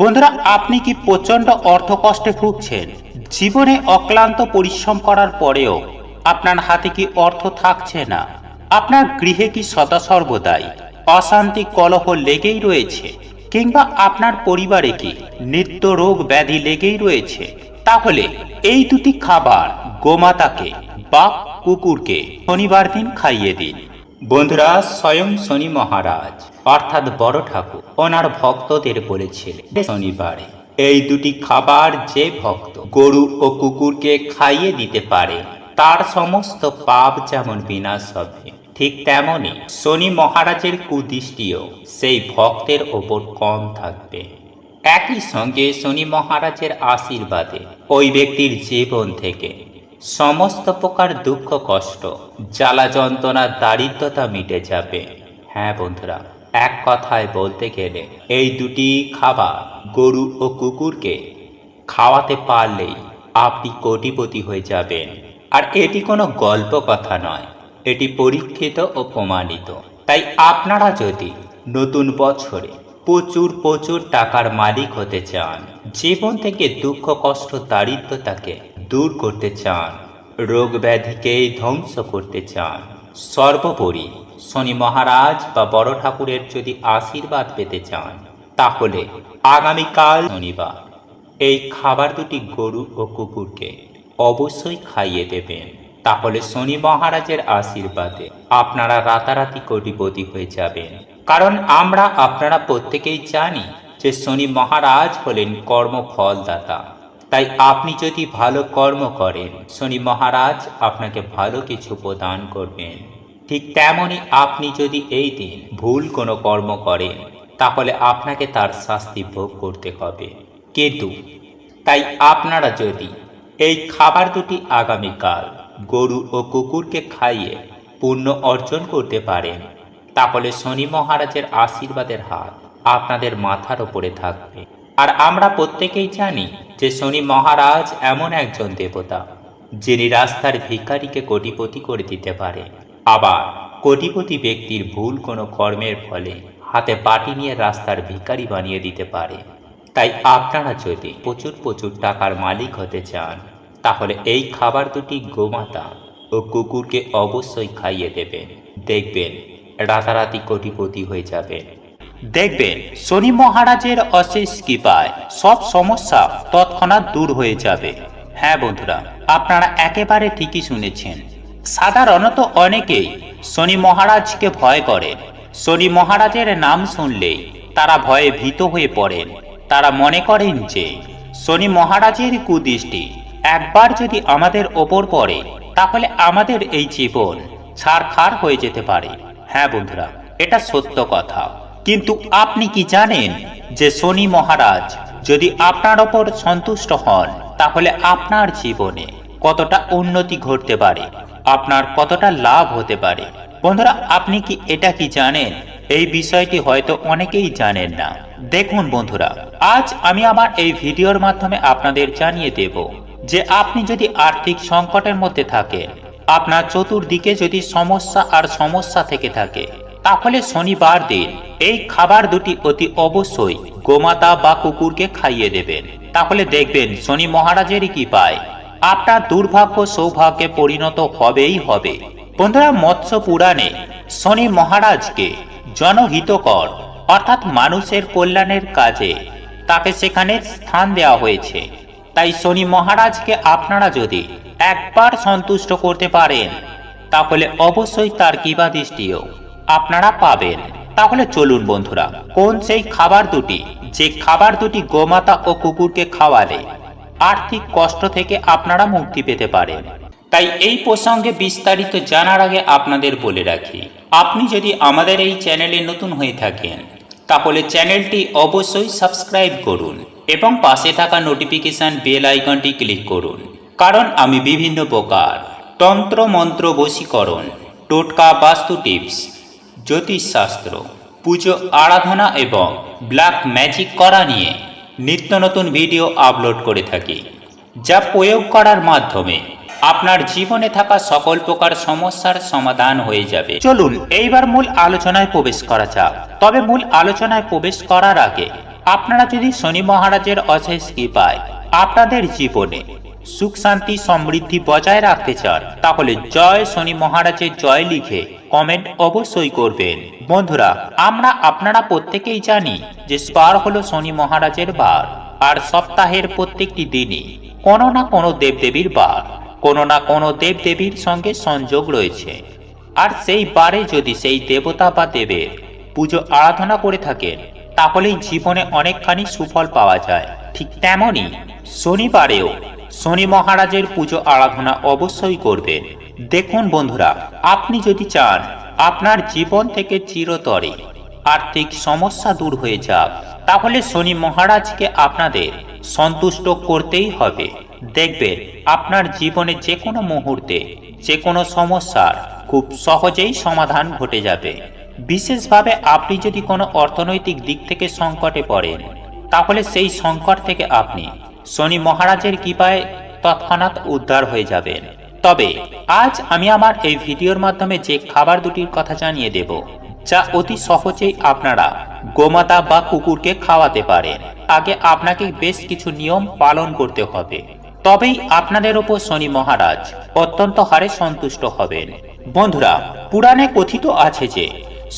বন্ধুরা, আপনি কি প্রচন্ড অর্থকষ্টে ভুগছেন? জীবনে অক্লান্ত পরিশ্রম করার পরেও আপনার হাতে কি অর্থ থাকছে না? আপনার গৃহে কি সদা সর্বদাই অশান্তি কলহ লেগেই রয়েছে? কিংবা আপনার পরিবারে কি নিত্য রোগ ব্যাধি লেগেই রয়েছে? তাহলে এই দুটি খাবার গোমাতাকে বা কুকুরকে শনিবার দিন খাইয়ে দিন। বন্ধুরা, স্বয়ং শনি মহারাজ অর্থাৎ বড় ঠাকুর ওনার ভক্তদের বলেছিলেন শনিবারে এই দুটি খাবার যে ভক্ত গরু ও কুকুরকে খাইয়ে দিতে পারে তার সমস্ত পাপ যেমন বিনাশ হবে, ঠিক তেমনি শনি মহারাজের কুদৃষ্টিও সেই ভক্তের ওপর কম থাকবে। একই সঙ্গে শনি মহারাজের আশীর্বাদে ওই ব্যক্তির জীবন থেকে সমস্ত প্রকার দুঃখ কষ্ট জ্বালা যন্ত্রণা দারিদ্রতা মিটে যাবে। হ্যাঁ বন্ধুরা, এক কথায় বলতে গেলে এই দুটি খাবার গরু ও কুকুরকে খাওয়াতে পারলেই আপনি কোটিপতি হয়ে যাবেন। আর এটি কোনো গল্প কথা নয়, এটি পরীক্ষিত ও প্রমাণিত। তাই আপনারা যদি নতুন বছরে প্রচুর প্রচুর টাকার মালিক হতে চান, জীবন থেকে দুঃখ কষ্ট দারিদ্রতাকে দূর করতে চান, রোগ ব্যাধিকে ধ্বংস করতে চান, সর্বোপরি শনি মহারাজ বা বড় ঠাকুরের যদি আশীর্বাদ পেতে চান, তাহলে আগামীকাল শনিবার এই খাবার দুটি গরু ও কুকুরকে অবশ্যই খাইয়ে দেবেন। তাহলে শনি মহারাজের আশীর্বাদে আপনারা রাতারাতি কোটিপতি হয়ে যাবেন। কারণ আমরা আপনারা প্রত্যেকেই জানি যে শনি মহারাজ হলেন কর্মফলদাতা। তাই আপনি যদি ভালো কর্ম করেন, শনি মহারাজ আপনাকে ভালো কিছু প্রদান করবেন। ঠিক তেমনি আপনি যদি এই দিন ভুল কোনো কর্ম করেন, তাহলে আপনাকে তার শাস্তি ভোগ করতে হবে। কিন্তু তাই আপনারা যদি এই খাবার দুটি আগামীকাল গরু ও কুকুরকে খাইয়ে পুণ্য অর্জন করতে পারেন, তাহলে শনি মহারাজের আশীর্বাদের হাত আপনাদের মাথার ওপরে থাকবে। আর আমরা প্রত্যেকেই জানি যে শনি মহারাজ এমন একজন দেবতা যিনি রাস্তার ভিখারিকে কোটিপতি করে দিতে পারে, আবার কোটিপতি ব্যক্তির ভুল কোনো কর্মের ফলে হাতে বাটি নিয়ে রাস্তার ভিখারি বানিয়ে দিতে পারে। তাই আপনারা যদি প্রচুর প্রচুর টাকার মালিক হতে চান, তাহলে এই খাবার দুটি গোমাতা ও কুকুরকে অবশ্যই খাইয়ে দেবেন। দেখবেন রাতারাতি কোটিপতি হয়ে যাবেন। দেখবেন শনি মহারাজের অশেষ কৃপায় সব সমস্যা তৎক্ষণাৎ দূর হয়ে যাবে। হ্যাঁ বন্ধুরা, আপনারা একেবারে ঠিকই শুনেছেন। সাধারণত অনেকেই শনি মহারাজকে ভয় করেন। শনি মহারাজের নাম শুনলেই তারা ভয়ে ভীত হয়ে পড়েন। তারা মনে করেন যে শনি মহারাজের কুদৃষ্টি একবার যদি আমাদের ওপর পড়ে, তাহলে আমাদের এই জীবন ছারখার হয়ে যেতে পারে। হ্যাঁ বন্ধুরা, এটা সত্য কথা। কিন্তু আপনি কি জানেন যে শনি মহারাজ যদি আপনার ওপর সন্তুষ্ট হন, তাহলে আপনার জীবনে কতটা উন্নতি ঘটতে পারে, আপনার কতটা লাভ হতে পারে? বন্ধুরা, আপনি কি এটা কি জানেন? এই বিষয়টি হয়তো অনেকেই জানেন না। দেখুন বন্ধুরা, আজ আমি আমার এই ভিডিওর মাধ্যমে আপনাদের জানিয়ে দেব যে আপনি যদি আর্থিক সংকটের মধ্যে থাকেন, আপনার চতুর্দিকে যদি সমস্যা আর সমস্যা থেকে থাকে, তাহলে শনিবার দিন এই খাবার দুটি অতি অবশ্যই গোমাতা বা কুকুরকে খাইয়ে দেবেন। তাহলে দেখবেন শনি মহারাজেরই কৃপায় আপনার দুর্ভাগ্য সৌভাগ্যে পরিণত হবেই হবে। বন্ধুরা, মৎস্য পুরাণে শনি মহারাজকে জনহিতকর অর্থাৎ মানুষের কল্যাণের কাজে তাকে সেখানে স্থান দেওয়া হয়েছে। তাই শনি মহারাজকে আপনারা যদি একবার সন্তুষ্ট করতে পারেন, তাহলে অবশ্যই তার কৃপা দৃষ্টিও আপনারা পাবেন। তাহলে চলুন বন্ধুরা, কোন সেই খাবার দুটি, যে খাবার দুটি গোমাতা ও কুকুরকে খাওয়ালে আর্থিক কষ্ট থেকে আপনারা মুক্তি পেতে পারেন। তাই এই প্রসঙ্গে বিস্তারিত জানার আগে আপনাদের বলে রাখি, আপনি যদি আমাদের এই চ্যানেলে নতুন হয়ে থাকেন, তাহলে চ্যানেলটি অবশ্যই সাবস্ক্রাইব করুন এবং পাশে থাকা নোটিফিকেশন বেল আইকনটি ক্লিক করুন। কারণ আমি বিভিন্ন প্রকার তন্ত্র মন্ত্র বশীকরণ, টোটকা বাস্তু টিপস, জ্যোতিষশাস্ত্র, পুজো আরাধনা এবং ব্ল্যাক ম্যাজিক করা নিয়ে নিত্য নতুন ভিডিও আপলোড করে থাকি, যা প্রয়োগ করার মাধ্যমে আপনার জীবনে থাকা সকল প্রকার সমস্যার সমাধান হয়ে যাবে। চলুন এইবার মূল আলোচনায় প্রবেশ করা যাক। তবে মূল আলোচনায় প্রবেশ করার আগে আপনারা যদি শনি মহারাজের অশেষ কৃপায় আপনাদের জীবনে সুখ শান্তি সমৃদ্ধি বজায় রাখতে চান, তাহলে জয় শনি মহারাজের জয় লিখে কমেন্ট অবশ্যই করবেন। বন্ধুরা, আপনারা প্রত্যেকেই জানি যে বার হলো শনি মহারাজের বার, আর সপ্তাহের প্রত্যেকটি দিনই কোনো না কোনো দেবদেবীর বার, কোনো না কোনো দেবদেবীর সঙ্গে সংযোগ রয়েছে। আর সেই বারে যদি সেই দেবতা বা দেবের পুজো আরাধনা করে থাকেন, তাহলেই জীবনে অনেকখানি সুফল পাওয়া যায়। ঠিক তেমনই শনিবারেও শনি মহারাজের পুজো আরাধনা অবশ্যই করবেন। দেখুন বন্ধুরা, আপনি যদি চান আপনার জীবন থেকে চিরতরে আর্থিক সমস্যা দূর হয়ে যাক, তাহলে শনি মহারাজকে আপনাদের সন্তুষ্ট করতেই হবে। দেখবেন আপনার জীবনে যে কোনো মুহূর্তে যে কোনো সমস্যার খুব সহজেই সমাধান ঘটে যাবে। বিশেষভাবে আপনি যদি কোনো অর্থনৈতিক দিক থেকে সংকটে পড়েন, তাহলে সেই সংকট থেকে আপনি শনি মহারাজের কৃপায় তৎক্ষণাৎ উদ্ধার হয়ে যাবেন। তবে আজ আমি আমার এই ভিডিওর মাধ্যমে যে খাবার দুটির কথা জানিয়ে দেব, যা অতি সহজেই আপনারা গোমাতা বা কুকুরকে খাওয়াতে পারেন। আগে আপনাকে বেশ কিছু নিয়ম পালন করতে হবে, তবেই আপনাদের ওপর শনি মহারাজ অত্যন্ত হারে সন্তুষ্ট হবেন। বন্ধুরা, পুরাণে কথিত আছে যে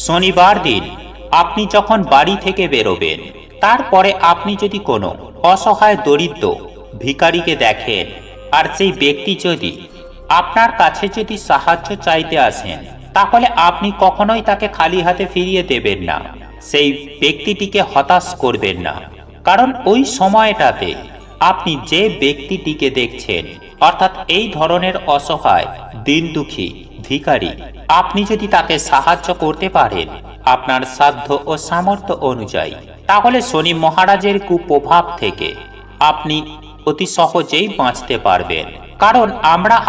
শনিবার দিন আপনি যখন বাড়ি থেকে বেরোবেন, তারপরে আপনি যদি কোনো অসহায় দরিদ্র ভিখারিকে দেখেন, আর সেই ব্যক্তি যদি আপনার কাছে যদি সাহায্য চাইতে আসেন, তাহলে আপনি কখনোই তাকে খালি হাতে ফিরিয়ে দেবেন না। সেই ব্যক্তিটিকে হতাশ করবেন না, কারণ ওই সময়টাতে আপনি যে ব্যক্তিটিকে দেখছেন, অর্থাৎ এই ধরনের অসহায় দিন দুঃখী ভিখারি, আপনি যদি তাকে সাহায্য করতে পারেন আপনার সাধ্য ও সামর্থ্য অনুযায়ী, তাহলে শনি মহারাজের কুপ্রভাব থেকে আপনি অতি সহজেই বাঁচতে পারবেন। কারণ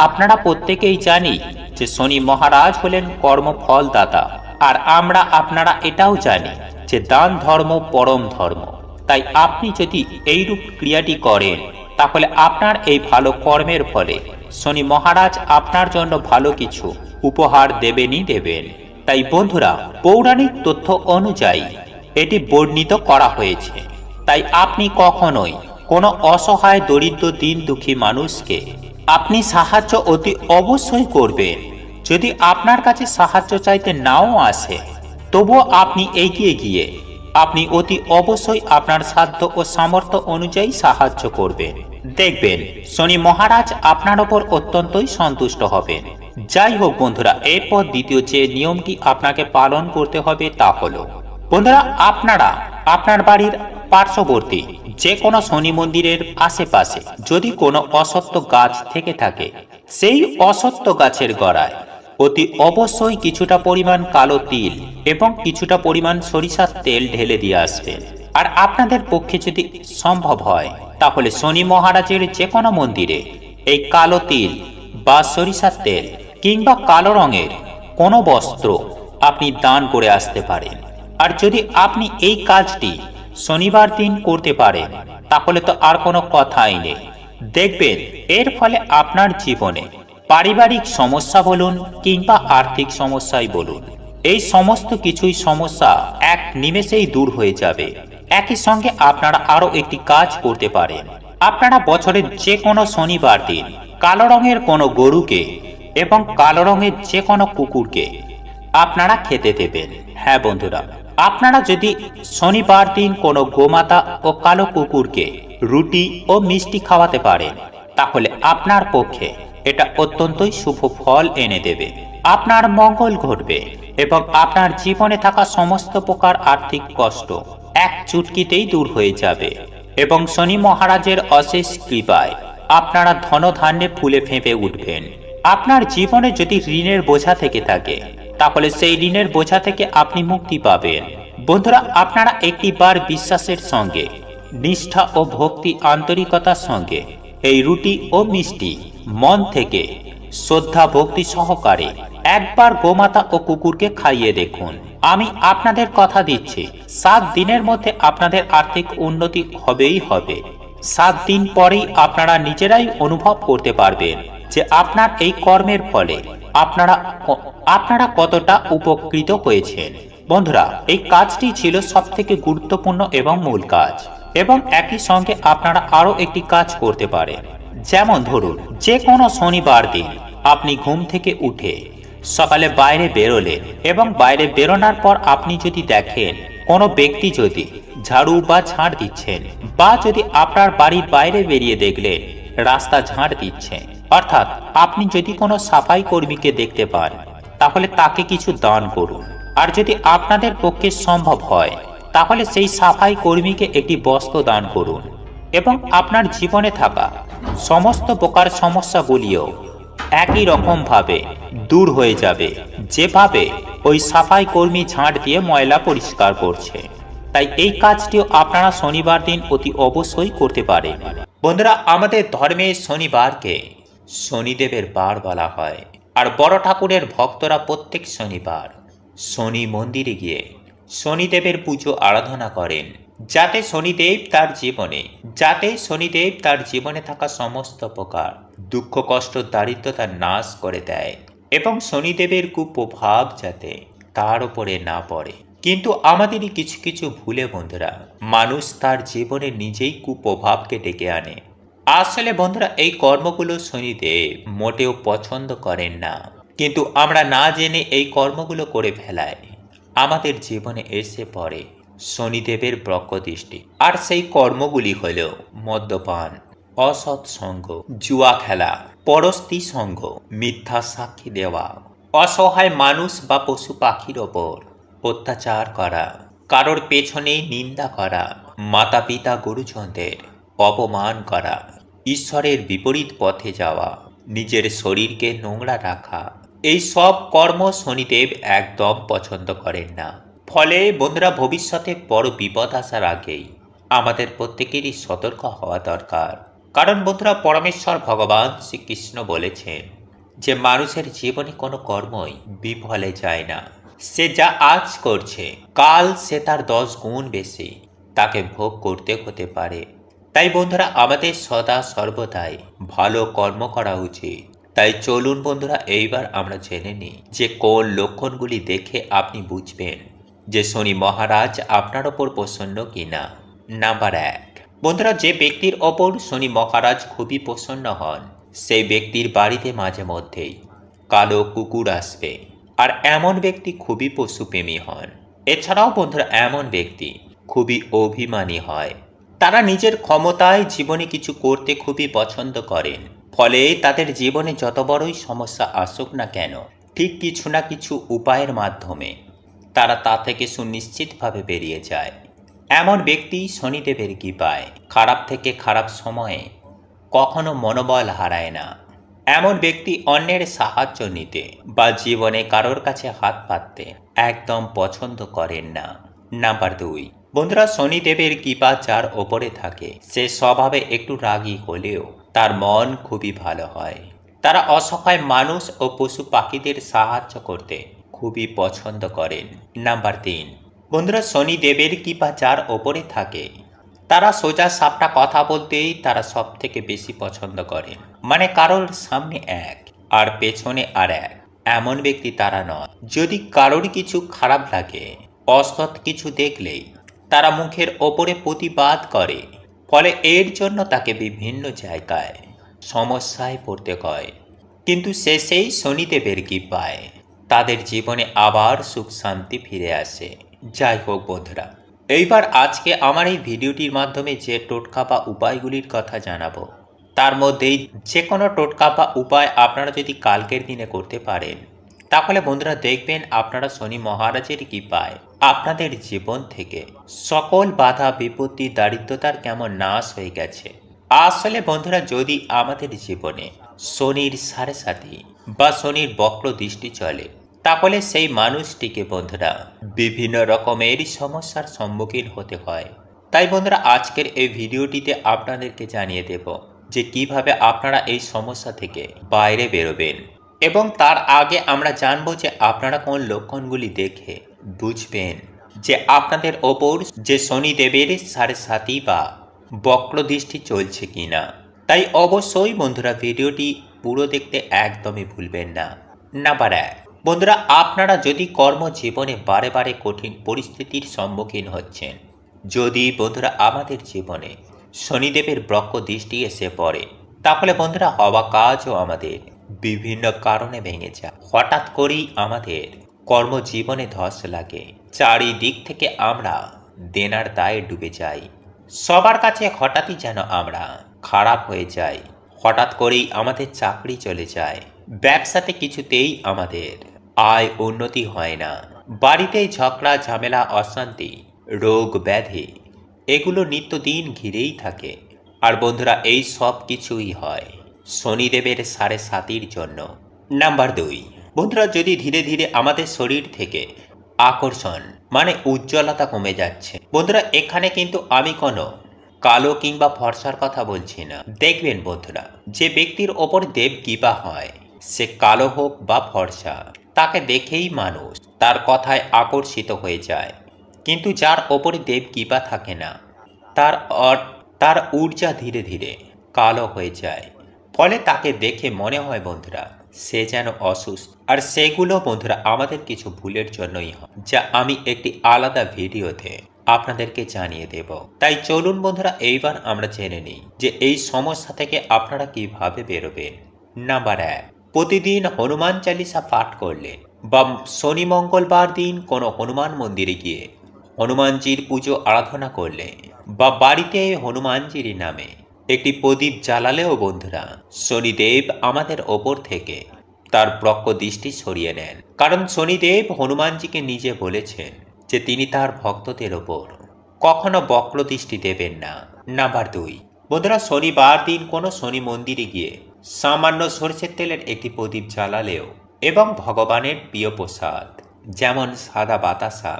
আপনারা প্রত্যেকেই জানি যে শনি মহারাজ হলেন কর্মফলদাতা, আর আপনারা এটাও জানি যে দান ধর্ম পরম ধর্ম। তাই আপনি যদি এইরূপ ক্রিয়াটি করেন, তাহলে আপনার এই ভালো কর্মের ফলে শনি মহারাজ আপনার জন্য ভালো কিছু উপহার দেবেনই দেবেন। তাই বন্ধুরা, পৌরাণিক তথ্য অনুযায়ী এটি বর্ণিত করা হয়েছে। তাই আপনি কখনোই কোনো অসহায় দরিদ্র দিন দুঃখী মানুষকে আপনি সাহায্য অতি অবশ্যই করবেন। যদি আপনার কাছে সাহায্য চাইতে নাও আসে, তবুও আপনি এগিয়ে গিয়ে আপনি অতি অবশ্যই আপনার সাধ্য ও সামর্থ্য অনুযায়ী সাহায্য করবেন। দেখবেন শনি মহারাজ আপনার ওপর অত্যন্তই সন্তুষ্ট হবেন। যাই হোক বন্ধুরা, এরপর দ্বিতীয় যে নিয়মটি আপনাকে পালন করতে হবে তা হলো, বন্ধুরা, আপনারা আপনার বাড়ির পার্শ্ববর্তী যে কোনো শনি মন্দিরের আশেপাশে যদি কোনো অসত্য গাছ থেকে থাকে, সেই অসত্য গাছের গোড়ায় অতি অবশ্যই কিছুটা পরিমাণ কালো তিল এবং কিছুটা পরিমাণ সরিষার তেল ঢেলে দিয়ে আসবেন। আর আপনাদের পক্ষে যদি সম্ভব হয়, তাহলে শনি মহারাজের যে কোনো মন্দিরে এই কালো তিল বা সরিষার তেল কিংবা কালো রঙের কোনো বস্ত্র আপনি দান করে আসতে পারেন। আর যদি আপনি এই কাজটি শনিবার দিন করতে পারেন, তাহলে তো আর কোনো কথাই নেই। দেখবেন এর ফলে আপনার জীবনে পারিবারিক সমস্যা বলুন কিংবা আর্থিক সমস্যাই বলুন, এই সমস্ত কিছুই সমস্যা এক নিমেষেই দূর হয়ে যাবে। একই সঙ্গে আপনারা আরো একটি কাজ করতে পারেন। আপনারা বছরের যে কোনো শনিবার দিন কালো রঙের কোনো গরুকে এবং কালো রঙের যে কোনো কুকুরকে আপনারা খেতে দেবেন। হ্যাঁ বন্ধুরা, আপনারা যদি শনিবার দিন কোনো গোমাতা ও কালো কুকুরকে রুটি ও মিষ্টি খাওয়াতে পারেন, তাহলে আপনার পক্ষে এটা অত্যন্তই শুভ ফল এনে দেবে। আপনার মঙ্গল ঘটবে এবং আপনার জীবনে থাকা সমস্ত প্রকার আর্থিক কষ্ট এক চুটকিতেই দূর হয়ে যাবে। এবং শনি মহারাজের অশেষ কৃপায় আপনারা ধনধান্যে ফুলে ফেঁপে উঠবেন। আপনার জীবনে যদি ঋণের বোঝা থেকে থাকে, তাহলে সেই ঋণের বোঝা থেকে আপনি মুক্তি পাবেন। বন্ধুরা, আপনারা একটিবার বিশ্বাসের সঙ্গে, নিষ্ঠা ও ভক্তি আন্তরিকতার সঙ্গে এই রুটি ও মিষ্টি মন থেকে শ্রদ্ধা ভক্তি সহকারে একবার গোমাতা ও কুকুরকে খাইয়ে দেখুন। আমি আপনাদের কথা দিচ্ছি, 7 দিনের মধ্যে আপনাদের আর্থিক উন্নতি হবেই হবে। 7 দিন পরেই আপনারা নিজেরাই অনুভব করতে পারবেন যে আপনার এই কর্মের ফলে আপনারা কতটা উপকৃত হয়েছেন। বন্ধুরা, এই কাজটি ছিল সবথেকে গুরুত্বপূর্ণ এবং মূল কাজ। এবং একই সঙ্গে আপনারা আরো একটি কাজ করতে পারেন। যেমন ধরুন, যে কোনো শনিবার দিন আপনি ঘুম থেকে উঠে সকালে বাইরে বেরোলেন এবং বাইরে বেরোনোর পর আপনি যদি দেখেন কোনো ব্যক্তি যদি ঝাড়ু বা ঝাড় দিচ্ছেন, বা যদি আপনার বাড়ির বাইরে বেরিয়ে দেখলেন রাস্তা ঝাড় দিচ্ছে, অর্থাৎ আপনি যদি কোনো সাফাই কর্মীকে দেখতে পান, তাহলে তাকে কিছু দান করুন। আর যদি আপনাদের পক্ষে সম্ভব হয়, তাহলে সেই সাফাই কর্মীকে একটি বস্ত্র দান করুন। এবং আপনার জীবনে থাকা সমস্ত প্রকার সমস্যাগুলিও একই রকম ভাবে দূর হয়ে যাবে, যেভাবে ওই সাফাই কর্মী ঝাড় দিয়ে ময়লা পরিষ্কার করছে। তাই এই কাজটিও আপনারা শনিবার দিন অতি অবশ্যই করতে পারেন। বন্ধুরা, আমাদের ধর্মে শনিবারকে শনিদেবের বার বলা হয়। আর বড় ঠাকুরের ভক্তরা প্রত্যেক শনিবার শনি মন্দিরে গিয়ে শনিদেবের পুজো আরাধনা করেন, যাতে শনিদেব তার জীবনে থাকা সমস্ত প্রকার দুঃখ কষ্ট দারিদ্রতা নাশ করে দেয় এবং শনিদেবের কুপ্রভাব যাতে তার উপরে না পড়ে। কিন্তু আমাদেরই কিছু কিছু ভুলে বন্ধুরা মানুষ তার জীবনে নিজেই কুপ্রভাবকে ডেকে আনে। আসলে বন্ধুরা, এই কর্মগুলো শনিদেব মোটেও পছন্দ করেন না, কিন্তু আমরা না জেনে এই কর্মগুলো করে ফেলায় আমাদের জীবনে এসে পড়ে শনিদেবের বক্রদৃষ্টি। আর সেই কর্মগুলি হল মদ্যপান, অসৎ সঙ্গ, জুয়া খেলা, পরস্ত্রী সঙ্গ, মিথ্যা সাক্ষী দেওয়া, অসহায় মানুষ বা পশু পাখির ওপর অত্যাচার করা, কারোর পেছনে নিন্দা করা, মাতা পিতা গুরুজনদের অপমান করা, ঈশ্বরের বিপরীত পথে যাওয়া, নিজের শরীরকে নোংরা রাখা, এই সব কর্ম শনিদেব একদম পছন্দ করেন না। ফলে বন্ধুরা, ভবিষ্যতে বড় বিপদ আসার আগেই আমাদের প্রত্যেকেরই সতর্ক হওয়া দরকার। কারণ বন্ধুরা, পরমেশ্বর ভগবান শ্রীকৃষ্ণ বলেছেন যে মানুষের জীবনে কোনো কর্মই বিফলে যায় না। সে যা আজ করছে, কাল সে তার 10 গুণ বেশি তাকে ভোগ করতে হতে পারে। তাই বন্ধুরা, আমাদের সদা সর্বদাই ভালো কর্ম করা উচিত। তাই চলুন বন্ধুরা, এইবার আমরা জেনে নিই যে কোন লক্ষণগুলি দেখে আপনি বুঝবেন যে শনি মহারাজ আপনার ওপর প্রসন্ন কিনা। নাম্বার 1, বন্ধুরা, যে ব্যক্তির ওপর শনি মহারাজ খুবই প্রসন্ন হন, সেই ব্যক্তির বাড়িতে মাঝে মধ্যেই কালো কুকুর আসবে। আর এমন ব্যক্তি খুবই পশুপ্রেমী হন। এছাড়াও বন্ধুরা, এমন ব্যক্তি খুবই অভিমানী হয়। তারা নিজের ক্ষমতায় জীবনে কিছু করতে খুবই পছন্দ করেন। ফলে তাদের জীবনে যত বড়ই সমস্যা আসুক না কেন, ঠিক কিছু না কিছু উপায়ের মাধ্যমে তারা তা থেকে সুনিশ্চিতভাবে বেরিয়ে যায়। এমন ব্যক্তি শনিদেবের কৃপায় খারাপ থেকে খারাপ সময়ে কখনো মনোবল হারায় না। এমন ব্যক্তি অন্যের সাহায্য নিতে বা জীবনে কারোর কাছে হাত পাততে একদম পছন্দ করেন না। নাম্বার 2, বন্ধুরা, শনিদেবের কৃপা যার ওপরে থাকে সে স্বভাবে একটু রাগী হলেও তার মন খুবই ভালো হয়। তারা অসহায় মানুষ ও পশু পাখিদের সাহায্য করতে খুবই পছন্দ করেন। নাম্বার 3, বন্ধুরা, শনিদেবের কৃপা যার ওপরে থাকে তারা সোজা সাপটা কথা বলতেই তারা সব থেকে বেশি পছন্দ করেন। মানে কারোর সামনে এক আর পেছনে আর এক, এমন ব্যক্তি তারা নয়। যদি কারোর কিছু খারাপ লাগে, অসৎ কিছু দেখলেই তারা মুখের ওপরে প্রতিবাদ করে। ফলে এর জন্য তাকে বিভিন্ন জায়গায় সমস্যায় পড়তে হয়। কিন্তু শেষেই শনিদেবের কৃপায় তাদের জীবনে আবার সুখ শান্তি ফিরে আসে। যাই হোক বন্ধুরা, এইবার আজকে আমার এই ভিডিওটির মাধ্যমে যে টোটকা বা উপায়গুলির কথা জানাবো, তার মধ্যেই যে কোনো টোটকা বা উপায় আপনারা যদি কালকের দিনে করতে পারেন, তাহলে বন্ধুরা দেখবেন আপনারা শনি মহারাজের কৃপায় আপনাদের জীবন থেকে সকল বাধা বিপত্তি দারিদ্রতার কেমন নাশ হয়ে গেছে। আসলে বন্ধুরা, যদি আমাদের জীবনে শনির সাড়ে সাথী বা শনির বক্র দৃষ্টি চলে, তাহলে সেই মানুষটিকে বন্ধুরা বিভিন্ন রকমের সমস্যার সম্মুখীন হতে হয়। তাই বন্ধুরা, আজকের এই ভিডিওটিতে আপনাদেরকে জানিয়ে দেব যে কিভাবে আপনারা এই সমস্যা থেকে বাইরে বেরোবেন। এবং তার আগে আমরা জানবো যে আপনারা কোন লক্ষণগুলি দেখে বুঝবেন যে আপনাদের ওপর যে শনিদেবের সাড়ে সাথী বা বক্র দৃষ্টি চলছে কিনা। তাই অবশ্যই বন্ধুরা ভিডিওটি পুরো দেখতে একদমই ভুলবেন না। নাম্বার 1, বন্ধুরা, আপনারা যদি কর্মজীবনে বারে বারে কঠিন পরিস্থিতির সম্মুখীন হচ্ছেন, যদি বন্ধুরা আমাদের জীবনে শনিদেবের ব্রহ্ম দৃষ্টি এসে পড়ে, তাহলে বন্ধুরা হওয়া কাজও আমাদের বিভিন্ন কারণে ভেঙে যায়। হঠাৎ করেই আমাদের কর্মজীবনে ধস লাগে, চারিদিক থেকে আমরা দেনার দায়ে ডুবে যাই, সবার কাছে হঠাৎই যেন আমরা খারাপ হয়ে যাই, হঠাৎ করেই আমাদের চাকরি চলে যায়, ব্যবসাতে কিছুতেই আমাদের আয় উন্নতি হয় না, বাড়িতেই ঝগড়া ঝামেলা অশান্তি রোগ ব্যাধি এগুলো নিত্যদিন ঘিরেই থাকে। আর বন্ধুরা এই সব কিছুই হয় শনিদেবের 7.5 জন্য। নাম্বার 2, বন্ধুরা যদি ধীরে ধীরে আমাদের শরীর থেকে আকর্ষণ মানে উজ্জ্বলতা কমে যাচ্ছে, বন্ধুরা এখানে কিন্তু আমি কোনো কালো কিংবা ফর্সার কথা বলছি না। দেখবেন বন্ধুরা, যে ব্যক্তির ওপর দেব কৃপা হয়, সে কালো হোক বা ফর্সা, তাকে দেখেই মানুষ তার কথায় আকর্ষিত হয়ে যায়। কিন্তু যার ওপরে দেব কৃপা থাকে না, তার তার ঊর্জা ধীরে ধীরে কালো হয়ে যায়, ফলে তাকে দেখে মনে হয় বন্ধুরা সে যেন অসুস্থ। আর সেগুলো বন্ধুরা আমাদের কিছু ভুলের জন্যই হয়, যা আমি একটি আলাদা ভিডিওতে আপনাদেরকে জানিয়ে দেব। তাই চলুন বন্ধুরা এইবার আমরা জেনে নিই যে এই সমস্যা থেকে আপনারা কিভাবে বেরোবেন। নাম্বার 1, প্রতিদিন হনুমান চালিসা পাঠ করলে বা শনি মঙ্গলবার দিন কোনো হনুমান মন্দিরে গিয়ে হনুমানজির পুজো আরাধনা করলে বা বাড়িতে হনুমানজির নামে একটি প্রদীপ জ্বালালেও বন্ধুরা শনিদেব আমাদের ওপর থেকে তার ব্রহ্ম দৃষ্টি সরিয়ে নেন। কারণ শনিদেব হনুমানজিকে নিজে বলেছেন যে তিনি তার ভক্তদের ওপর কখনো বক্র দৃষ্টি দেবেন না। নাম্বার 2, বন্ধুরা শনিবার দিন কোনো শনি মন্দিরে গিয়ে সামান্য সরষের তেলের একটি প্রদীপ জ্বালালেও এবং ভগবানের প্রিয় প্রসাদ যেমন সাদা বাতাসা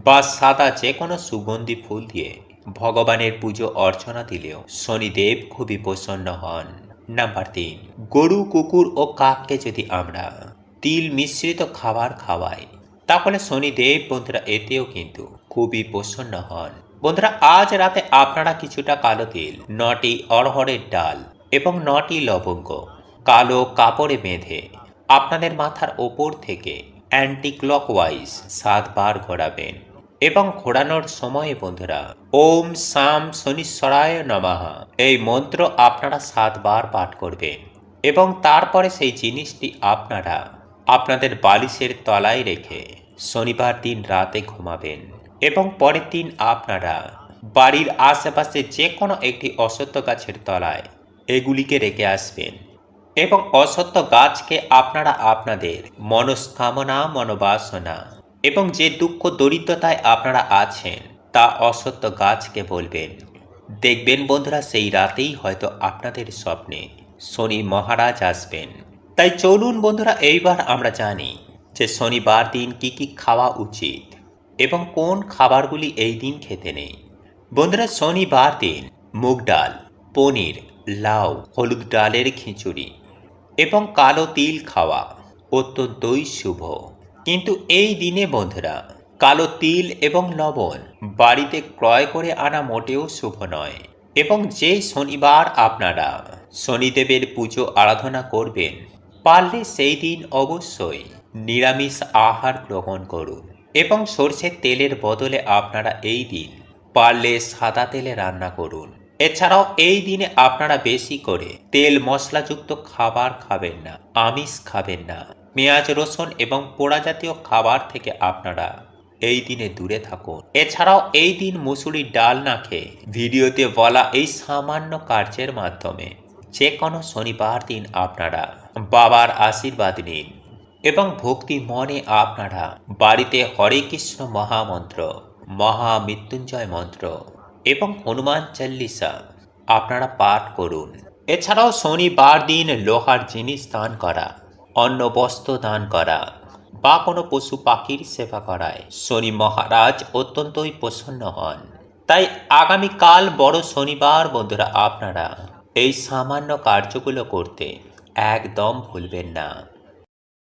বা সাদা যে কোনো সুগন্ধি ফুল দিয়ে ভগবানের পুজো অর্চনা দিলেও শনিদেব খুবই প্রসন্ন হন। নাম্বার 3, গরু কুকুর ও কাককে যদি আমরা তিল মিশ্রিত খাবার খাওয়াই, তাহলে শনিদেব বন্ধুরা এতেও কিন্তু খুবই প্রসন্ন হন। বন্ধুরা আজ রাতে আপনারা কিছুটা কালো তিল, 9টি অড়হরের ডাল এবং 9টি লবঙ্গ কালো কাপড়ে বেঁধে আপনাদের মাথার ওপর থেকে অ্যান্টি ক্লকওয়াইজ 7 বার ঘোরাবেন এবং ঘোরানোর সময়ে বন্ধুরা ওম সাম শনিশ্বরায় নমঃ এই মন্ত্র আপনারা 7 বার পাঠ করবেন এবং তারপরে সেই জিনিসটি আপনারা আপনাদের বালিশের তলায় রেখে শনিবার দিন রাতে ঘুমাবেন এবং পরের দিন আপনারা বাড়ির আশেপাশে যে কোনো একটি অশ্বত্থ গাছের তলায় এগুলিকে রেখে আসবেন এবং অশ্বত্থ গাছকে আপনারা আপনাদের মনস্কামনা মনোবাসনা এবং যে দুঃখ দরিদ্রতায় আপনারা আছেন তা অশ্বত্থ গাছকে বলবেন। দেখবেন বন্ধুরা সেই রাতেই হয়তো আপনাদের স্বপ্নে শনি মহারাজ আসবেন। তাই চলুন বন্ধুরা এইবার আমরা জানি যে শনিবার দিন কি কি খাওয়া উচিত এবং কোন খাবারগুলি এই দিন খেতে নেই। বন্ধুরা শনিবার দিন মুগ ডাল, পনির, লাউ, হলুদ ডালের খিচুড়ি এবং কালো তিল খাওয়া অত্যন্তই শুভ। কিন্তু এই দিনে বন্ধুরা কালো তিল এবং লবণ বাড়িতে ক্রয় করে আনা মোটেও শুভ নয়। এবং যে শনিবার আপনারা শনিদেবের পুজো আরাধনা করবেন, পারলে সেই দিন অবশ্যই নিরামিষ আহার গ্রহণ করুন এবং সরষের তেলের বদলে আপনারা এই দিন পারলে সাদা তেলে রান্না করুন। এছাড়াও এই দিনে আপনারা বেশি করে তেল মশলাযুক্ত খাবার খাবেন না, আমিষ খাবেন না, পেঁয়াজ রসুন এবং পোড়া জাতীয় খাবার থেকে আপনারা এই দিনে দূরে থাকুন। এছাড়াও এই দিন মুসুরির ডাল না খেয়ে ভিডিওতে বলা এই সামান্য কার্যের মাধ্যমে যে কোনো শনিবার দিন আপনারা বাবার আশীর্বাদ নিন এবং ভক্তি মনে আপনারা বাড়িতে হরে কৃষ্ণ মহামন্ত্র, মহামৃত্যুঞ্জয় মন্ত্র এবং হনুমান চল্লিশা আপনারা পাঠ করুন। এছাড়াও শনিবার দিন লোহার জিনিস দান করা, অন্ন বস্ত্র দান করা বা কোনো পশু পাখির সেবা করায় শনি মহারাজ অত্যন্তই প্রসন্ন হন। তাই আগামীকাল বড় শনিবার বন্ধুরা আপনারা এই সামান্য কার্যগুলো করতে একদম ভুলবেন না।